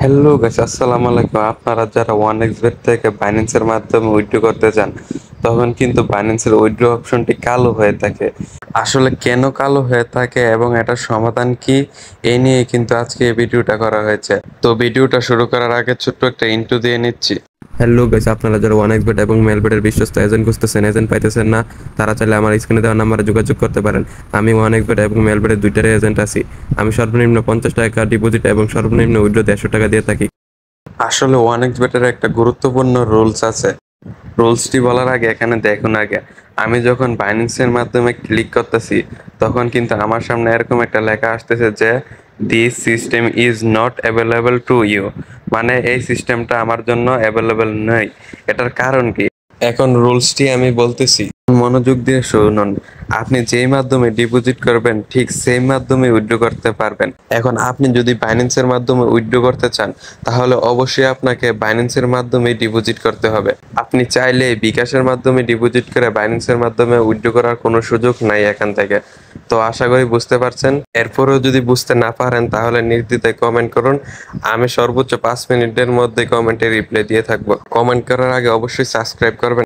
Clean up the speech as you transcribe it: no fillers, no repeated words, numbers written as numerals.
Hello guys, আসসালামু আলাইকুম। আপনারা যারা OneXBet থেকে বাইন্যান্সের মাধ্যমে উইথড্র করতে চান, তখন কিন্তু বাইন্যান্সের উইথড্র অপশনটি কালো হয়ে থাকে। আসলে কেন কালো হয়ে থাকে এবং এটার সমাধান কি, এই নিয়ে কিন্তু আজকে এই ভিডিওটা করা হয়েছে। তো ভিডিওটা শুরু করার আগে ছোট্ট একটা ইন্ট্রো দিয়ে নিচ্ছি। হ্যালো গাইস, আপনারা যারা OneXBet এবং মেলবেটের বিশ্বস্ত এজেন্ট খুঁজতেছেন, এজেন্ট পাইতেছেন না, তারা চাইলে আমার স্ক্রিনে দেওয়া নাম্বারে যোগাযোগ করতে পারেন। আমি OneXBet এবং মেলবেটের দুইটারই এজেন্ট আছি। আমি সর্বনিম্ন 50 টাকা ডিপোজিট এবং সর্বনিম্ন উইথড্র 150 টাকা দিয়ে থাকি। আসলে OneXBet-এর একটা গুরুত্বপূর্ণ রুলস আছে। রুলসটি বলার আগে এখানে দেখুন আগে, আমি যখন বাইন্যান্সের মাধ্যমে ক্লিক করতেছি, তখন কিন্তু আমার সামনে এরকম একটা লেখা আসতেছে যে this system is not available to you, মানে এই সিস্টেমটা আমার জন্য অ্যাভেলেবল নয়। এটার কারণ কি, এখন রুলসটি আমি বলতেছি, মনোযোগ দিয়ে শুনুন। আপনি যেই মাধ্যমে ডিপোজিট করবেন ঠিক সেই মাধ্যমে উইথড্র করতে পারবেন। এখন আপনি যদি বাইন্যান্সের মাধ্যমে উইথড্র করতে চান, তাহলে অবশ্যই আপনাকে বাইন্যান্সের মাধ্যমে ডিপোজিট করতে হবে। আপনি চাইলে বিকাশের মাধ্যমে ডিপোজিট করে বাইন্যান্সের মাধ্যমে উইথড্র করার কোনো সুযোগ নাই এখান থেকে। তো আশা করি বুঝতে পারছেন। এরপরেও যদি বুঝতে না পারেন তাহলে নির্দ্বিধায় কমেন্ট করুন। আমি সর্বোচ্চ 5 মিনিটের মধ্যে কমেন্টে রিপ্লাই দিয়ে থাকবো। কমেন্ট করার আগে অবশ্যই সাবস্ক্রাইব করবেন।